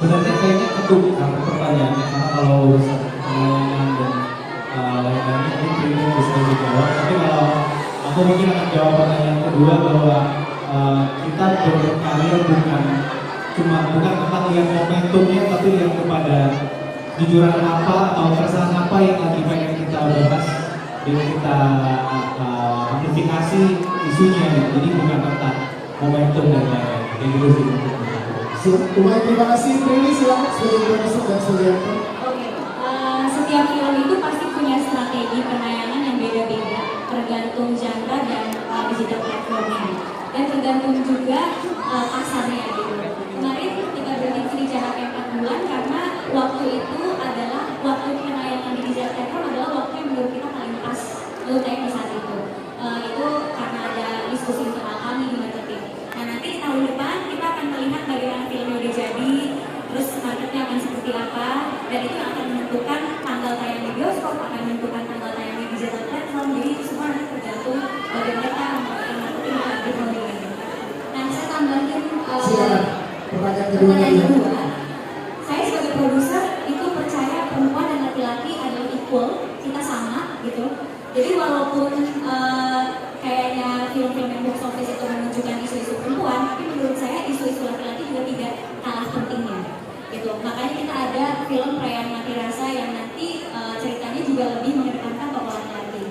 Sebenarnya kayaknya ketuk pertanyaannya, karena kalau urusan pelayanan dan lain-lainnya ini Primo bisa dijawab. Tapi kalau aku mungkin akan jawab pertanyaan kedua bahwa kita berkarya bukan tentang lihat momentumnya, tapi lihat kepada jujuran apa atau keresahan apa yang lagi pengen kita bahas dan kita amplifikasi isunya gitu. Jadi bukan tentang momentum dan lain-lain. Kayak gitu sih. Baik, terima kasih. Prilly, silakan sebagai produser dan sebagai aktor. Oke, setiap film itu pasti punya strategi penayangan yang beda-beda, tergantung genre dan digital platformnya, dan tergantung juga pasarnya gitu. Kemarin ketika berhenti di jarak 4 bulan karena waktu itu adalah waktu penayangan di digital platform adalah waktu yang menurut kita paling pas untuk tayang di saat itu. Itu karena ada diskusi internal kami di marketing. Nah, nanti di tahun depan kita akan melihat bagaimana filmnya udah jadi, terus marketnya akan seperti apa, dan itu akan menentukan tanggal tayang di bioskop, akan menentukan tanggal tayang di digital platform. Jadi itu semua nanti tergantung bagaimana kita melakukan marketing di tahun ini. Nah, saya tambahin pertanyaan kedua. Saya sebagai produser itu percaya perempuan dan laki-laki adalah equal, kita sama gitu. Jadi walaupun kayaknya film-film yang box office itu menunjukkan isu-isu perempuan, tapi menurut saya isu-isu laki-laki juga tidak kalah pentingnya gitu. Makanya kita ada film Perayaan Mati Rasa yang nanti ceritanya juga lebih mengedepankan tokoh laki-laki.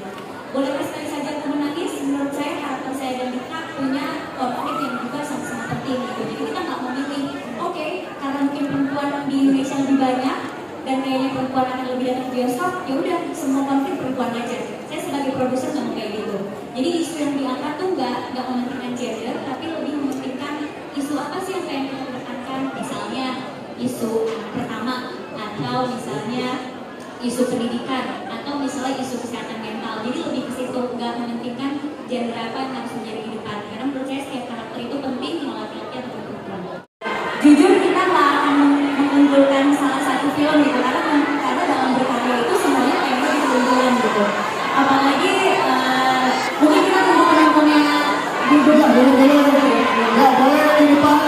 Boleh sekali saja aku menangis, menurut saya karakter saya dan Dika punya konflik yang juga sama-sama penting gitu. Jadi kita nggak memilih, oke, karena mungkin perempuan di Indonesia lebih banyak dan kayaknya perempuan akan lebih datang ke bioskop, ya udah semua konflik perempuan aja. Saya sebagai produser nggak mau kayak gitu. Jadi isu yang diangkat tuh nggak mementingkan gender, tapi lebih mementingkan isu apa sih yang pengen kita tekankan. Misalnya isu pertama, atau misalnya isu pendidikan, atau misalnya isu kesehatan mental. Jadi lebih ke situ, nggak mementingkan gender apa yang harus menjadi di depan. Karena menurut saya setiap karakter itu penting, mau laki-laki atau perempuan. Jujur kita nggak akan mengunggulkan salah satu film gitu, karena dalam berkarya itu semuanya pengen keunggulan gitu. Apalagi mungkin kita tunggu penontonnya judul Nggak boleh ini Pak.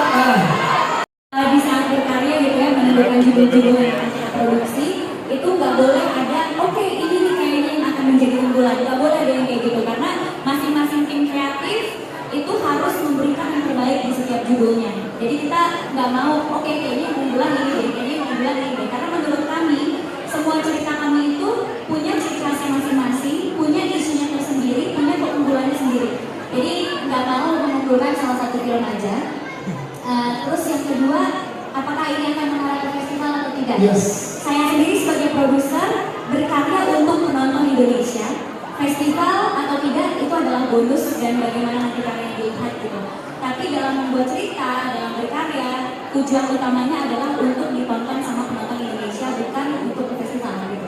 di saat berkarya gitu ya, menentukan judul-judul yang akan kita produksi itu nggak boleh ada oke, ini nih kayaknya yang akan menjadi unggulan, nggak boleh ada yang kayak gitu, karena masing-masing tim kreatif itu harus memberikan yang terbaik di setiap judulnya. Jadi kita nggak mau oke, kayaknya yang unggulan ini deh, kayaknya yang unggulan ini deh, karena menurut kami semua cerita kami itu punya ciri khasnya masing-masing, punya isunya tersendiri, punya keunggulannya sendiri. Jadi nggak mau mengunggulkan salah satu film aja. Terus yang kedua, apakah ini akan mengarah ke festival atau tidak? Yes. Saya sendiri sebagai produser berkarya untuk penonton Indonesia. Festival atau tidak itu adalah bonus dan bagaimana nanti karya dilihat gitu. Tapi dalam membuat cerita, dalam berkarya, tujuan utamanya adalah untuk ditonton sama penonton Indonesia, bukan untuk ke festival gitu.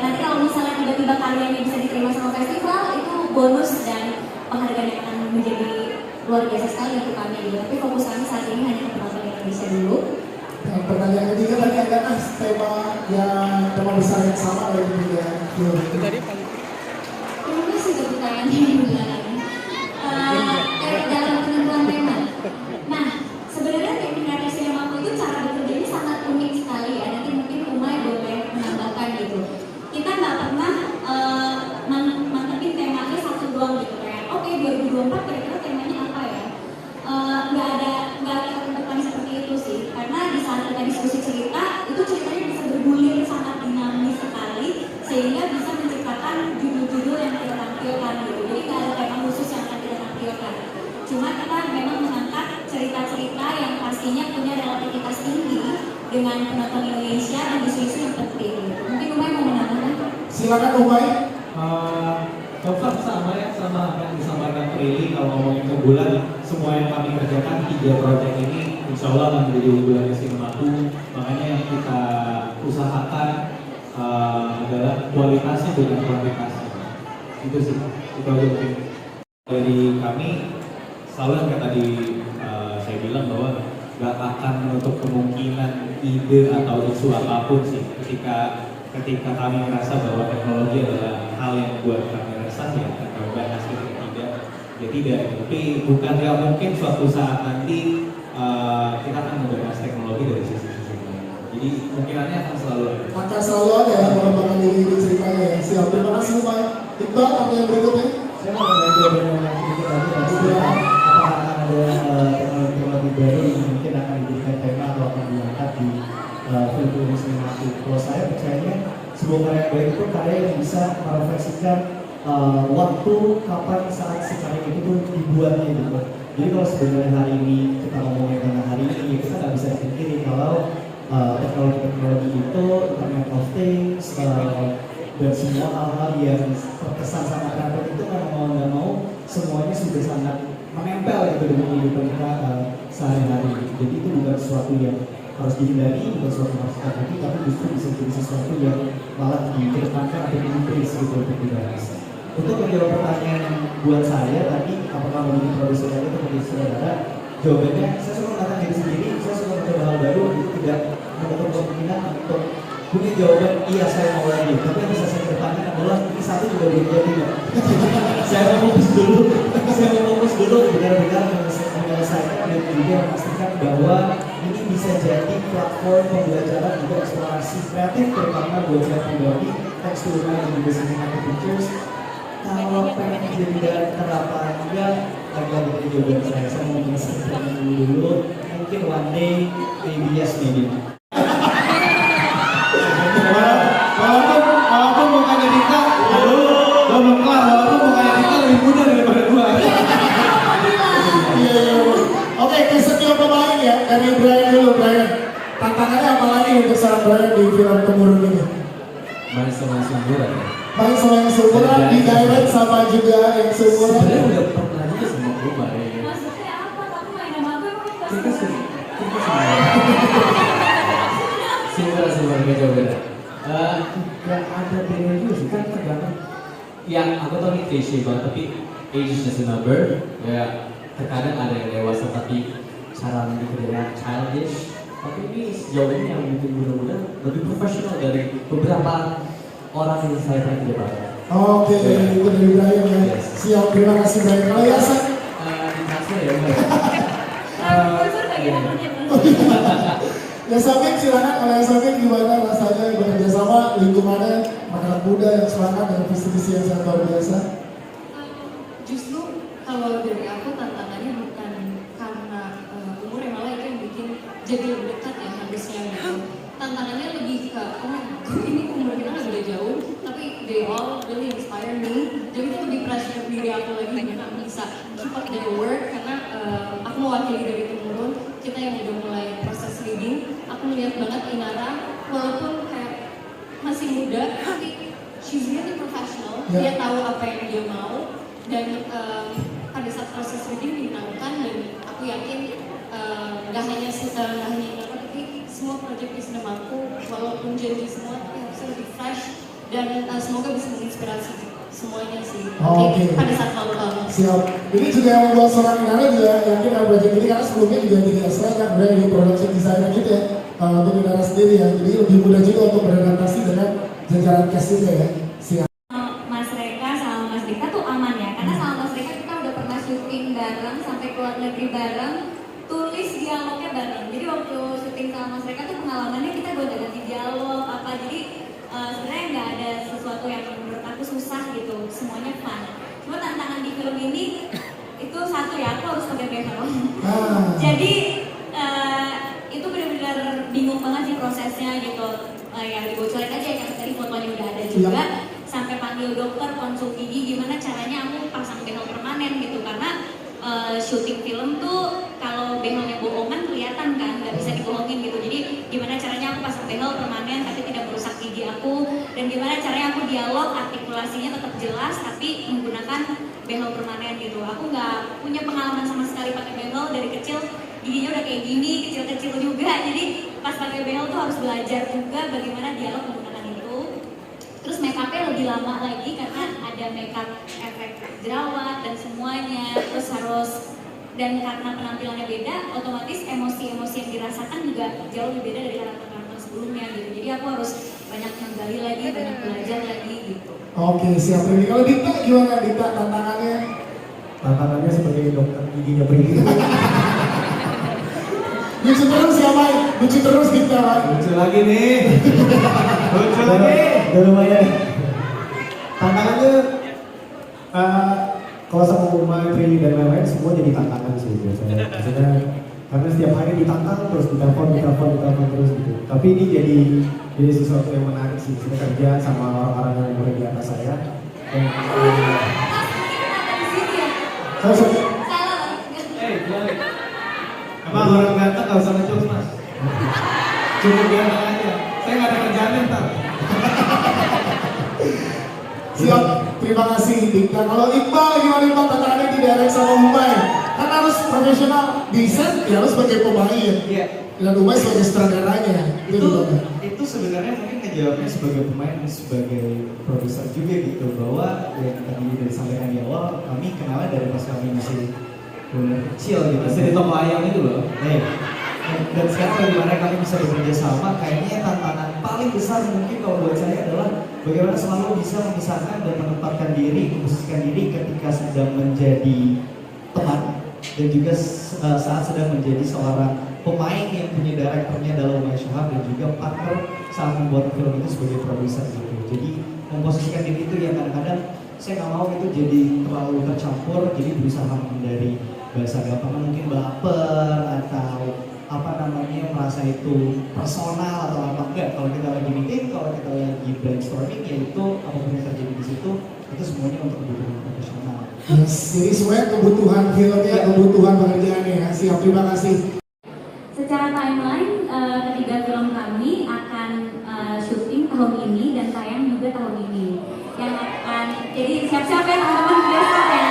Nanti kalau misalnya tiba-tiba karyanya bisa diterima sama festival, itu bonus dan penghargaan yang akan menjadi luar biasa sekali untuk kami gitu. Tapi fokus kami saat ini hanya ke penonton Indonesia dulu. Dan pertanyaan ketiga tadi adalah tema besar yang sama dari tiga film. Itu tadi paling Ini sudah pertanyaan yang lagi. Dalam penentuan tema. Nah, sebenarnya teknik kreatif sinema itu cara bekerjanya sangat unik sekali ya. Nanti mungkin Umay boleh menambahkan gitu. Kita nggak pernah mantepin temanya satu doang gitu kayak oke 2024 kira-kira temanya apa ya? Nggak ada ketentuan seperti itu sih. Karena di saat kita diskusi cerita, itu ceritanya bisa bergulir sangat dinamis sekali sehingga bisa menciptakan judul-judul yang kita tampilkan gitu. Jadi nggak ada tema khusus yang akan kita tampilkan. Cuma kita memang mengangkat cerita-cerita yang pastinya punya relativitas tinggi dengan penonton Indonesia dan isu-isu yang penting. Mungkin Umay mau menambahkan? Silakan Umay. Bapak sama ya, sama apa yang disampaikan Prilly. Kalau ngomongin unggulan, semua yang kami kerjakan 3 proyek ini insya Allah akan menjadi unggulan Sinemaku. Makanya yang kita usahakan adalah kualitasnya bukan kuantitasnya. Itu sih, itu aja mungkin. Dari kami selalu yang kayak tadi saya bilang bahwa gak akan menutup kemungkinan ide atau isu apapun sih ketika kami merasa bahwa teknologi adalah hal yang buat kami resah ya, atau bahas itu tidak, tapi bukan gak mungkin suatu saat nanti kita akan membahas teknologi dari sisi Jadi kemungkinannya akan selalu ada. Akan selalu ada ya pengembangan diri di ceritanya ya. Siap, terima kasih Pak Iqbal. Apa yang berikutnya? Saya mau membantu dengan yang sedikit tadi apakah akan ada teknologi baru yang mungkin akan dijadikan tema atau akan diangkat di film sinema itu. Kalau saya percayanya sebuah karya baik itu karya yang bisa merefleksikan waktu kapan saat si karya itu tuh dibuatnya gitu. Jadi kalau sebenarnya hari ini kita ngomongin tentang hari ini, kita nggak bisa dipikiri kalau teknologi-teknologi itu, Internet of Things, dan semua hal-hal yang terkesan sangat rapid itu karena mau nggak mau semuanya sudah sangat menempel gitu dengan kehidupan kita sehari-hari. Jadi itu bukan sesuatu yang harus dihindari, bukan sesuatu yang harus ditakuti, tapi justru bisa jadi sesuatu yang malah dikedepankan atau diincrease gitu untuk dibahas. Untuk menjawab pertanyaan yang buat saya tadi, apakah menjadi produser itu seperti saudara? Jawabannya, saya suka mengatakan diri sendiri, saya suka mencoba hal baru, itu tidak menutup kemungkinan untuk punya jawaban iya saya mau lagi. Tapi yang bisa saya kedepankan adalah ini satu juga belum jadi. Saya mau fokus dulu, benar-benar menyelesaikan dan juga memastikan bahwa ini bisa jadi platform pembelajaran juga eksplorasi kreatif terutama buat saya pribadi, thanks to Luna dan juga Cinematic Pictures. Kalau pengen jadi terapan enggak, lagi-lagi dari jawaban saya mau menyelesaikan dulu. Mungkin one day, maybe yes, maybe no. Walaupun mukanya Dita, belum kelar. Walaupun mukanya Dita lebih muda daripada gua. Iya. Oke, ke setiap pemain ya. Dari Brian dulu, Brian. Tantangannya apa lagi untuk seorang Brian di film Temurun ini? Main sama sumuran ya? Main sama yang seumuran, di direct sama juga yang seumuran. Sebenarnya udah pernah juga sama gue Mbak. Maksudnya apa? Kamu main sama aku emang gak Kita suka? sumuran gak jauh beda. Yang ada bedanya juga sih kan tergantung. Yang aku tau ini klise banget tapi age is just a number. Ya terkadang ada yang dewasa tapi cara mendidik childish. Tapi ini sejauh ini yang bikin mudah-mudahan lebih profesional dari beberapa orang yang saya pernah kerja bareng. Oke, itu dari Brian ya. Yes. Siap, terima kasih Brian. Kalau ya, San? Di transfer ya Mbak. Produser bagian apanya? Ya Samin, silakan. Kalau ya Samin gimana rasanya bekerja sama, lingkungannya, makanan muda yang semangat dan visi-visi yang sangat luar biasa? Justru kalau dari aku tantangannya bukan karena umur yang malah itu yang bikin jadi lebih dekat ya harusnya gitu. Tantangannya lebih ke ini umur kita nggak beda jauh, tapi they all really inspire me. Jadi itu lebih pressure diri aku lagi gimana aku bisa keep up their work karena aku mewakili dari Temurun, kita yang udah mulai proses reading. Aku melihat banget Inara walaupun kayak masih muda tapi she's really professional. Dia tahu apa yang dia mau dan pada saat proses reading menyenangkan dan aku yakin nggak hanya Inara tapi semua proyek di sinemaku walaupun janji semua tapi harusnya lebih fresh dan semoga bisa menginspirasi semuanya sih. Oke. Pada saat lalu. Siap. Ini juga yang membuat seorang Inara juga yakin ada project ini karena sebelumnya juga di Astra kan udah di production designer gitu ya untuk Inara sendiri ya. Jadi lebih mudah juga untuk beradaptasi dengan jajaran cast juga ya. Siap. Mas Reka sama Mas Dika tuh aman ya, karena sama Mas Reka kita udah pernah syuting bareng sampai ke luar negeri bareng, tulis dialognya bareng. Jadi waktu syuting sama Mas Reka tuh pengalamannya kita udah ganti dialog apa, jadi sebenarnya nggak ada sesuatu yang menurut aku susah gitu, semuanya fun. Cuma tantangan di film ini itu satu ya, aku harus pakai behel. Jadi itu benar-benar bingung banget sih prosesnya gitu. Yang dibocorin aja yang tadi fotonya udah ada juga. Sampai panggil dokter, konsul gigi, gimana caranya aku pasang behel permanen gitu, karena syuting film tuh kalau behelnya bohongan kelihatan kan, nggak bisa dibohongin gitu. Jadi gimana caranya aku pasang behel permanen tapi tidak merusak gigi aku, dan gimana caranya aku dialog artikulasinya tetap jelas tapi menggunakan behel permanen gitu. Aku nggak punya pengalaman sama sekali pakai behel, dari kecil giginya udah kayak gini, kecil-kecil juga, jadi pas pakai behel tuh harus belajar juga bagaimana dialog menggunakan itu. Terus make up-nya lebih lama lagi karena ada make up efek jerawat dan semuanya. Terus harus, dan karena penampilannya beda, otomatis emosi-emosi yang dirasakan juga jauh lebih beda dari karakter-karakter sebelumnya gitu. Jadi aku harus banyak menggali lagi, banyak belajar lagi gitu. Oke, siap. Ini kalau Dita gimana Dita tantangannya? Tantangannya seperti dokter giginya pergi. Lucu terus ya, Mai. Lucu terus kita, Mai. Lucu lagi nih. Lucu lagi. Udah lumayan. Tantangannya kalau sama Umay, Prilly dan lain-lain semua jadi tantangan sih biasanya. Maksudnya karena setiap hari ditantang terus ditelepon terus gitu. Tapi ini jadi sesuatu yang menarik sih. Kita kerja sama orang-orang yang umur di atas saya. Dan, Saya Salah. Balik. Emang orang ganteng gak usah ngejokes mas. Cukup ganteng aja. Saya gak ada kerjaan ntar. siap. Terima kasih, Dika. Kalau Iqbal, gimana Iqbal? Tantangannya di direct sama Umay. Kan harus profesional. Di set, ya harus sebagai pemain. Iya. Dan Umay sebagai sutradaranya. Itu sebenarnya mungkin ngejawabnya sebagai pemain, sebagai produser juga gitu, bahwa yang tadi dari sampaikan di awal, kami kenalnya dari pas kami masih benar kecil gitu. Masih di toko ayam itu loh. Dan sekarang bagaimana kami bisa bekerja sama, kayaknya tantangan paling besar mungkin kalau buat saya adalah bagaimana selalu bisa memisahkan dan menempatkan diri, memposisikan diri ketika sedang menjadi teman dan juga saat sedang menjadi seorang pemain yang punya direkturnya adalah Umay Shahab dan juga partner saat membuat film itu sebagai produser gitu. Jadi memposisikan diri itu yang kadang-kadang saya nggak mau itu jadi terlalu tercampur, jadi berusaha menghindari bahasa gampang mungkin baper atau apa namanya merasa itu personal atau apa enggak. Kalau kita lagi meeting, kalau kita lagi brainstorming, yaitu apapun yang terjadi di situ itu semuanya untuk kebutuhan profesional. Yes, jadi semuanya kebutuhan filmnya, kebutuhan pekerjaannya ya. Siap, terima kasih. Secara timeline, ketiga film kami akan syuting tahun ini dan tayang juga tahun ini. Yang akan, jadi siap-siap ya teman-teman, besok ya.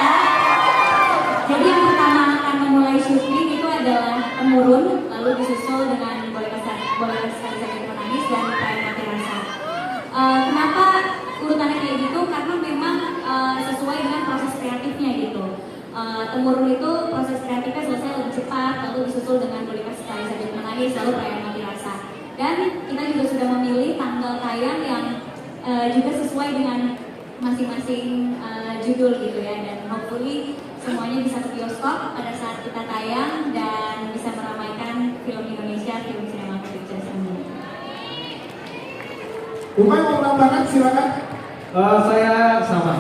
Jadi yang pertama akan memulai syuting itu adalah Temurun, lalu disusul dengan Boleh Sekali Saja Menangis dan Payah Mati Rasa. Kenapa urutannya kayak gitu? Karena memang sesuai dengan proses kreatifnya gitu. Temurun itu proses kreatifnya selesai lebih cepat, lalu disusul dengan Boleh Sekali Saja Menangis, lalu Payah Mati Rasa. Dan kita juga sudah memilih tanggal tayang yang juga sesuai dengan masing-masing judul gitu ya, dan hopefully semuanya bisa ke bioskop pada saat kita tayang dan bisa meramaikan film Indonesia, film sinema pictures ini. Umay mau menambahkan, silakan. Saya sama.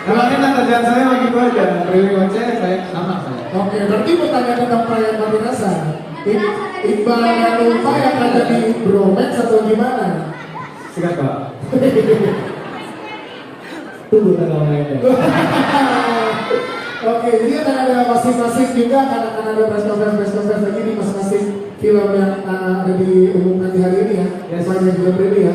Karena kerjaan saya begitu aja. Prilly Once, saya sama saya. Oke, berarti bertanya tentang Payah Mati Rasa. Iqbal dan Umay akan jadi bromance atau gimana? Sikat Pak. tunggu tanggal mainnya. Oke, jadi akan ada masing-masing juga akan ada press conference lagi di masing-masing film yang ada diumumkan di hari ini ya. Yes. Selain yang juga Prilly ya.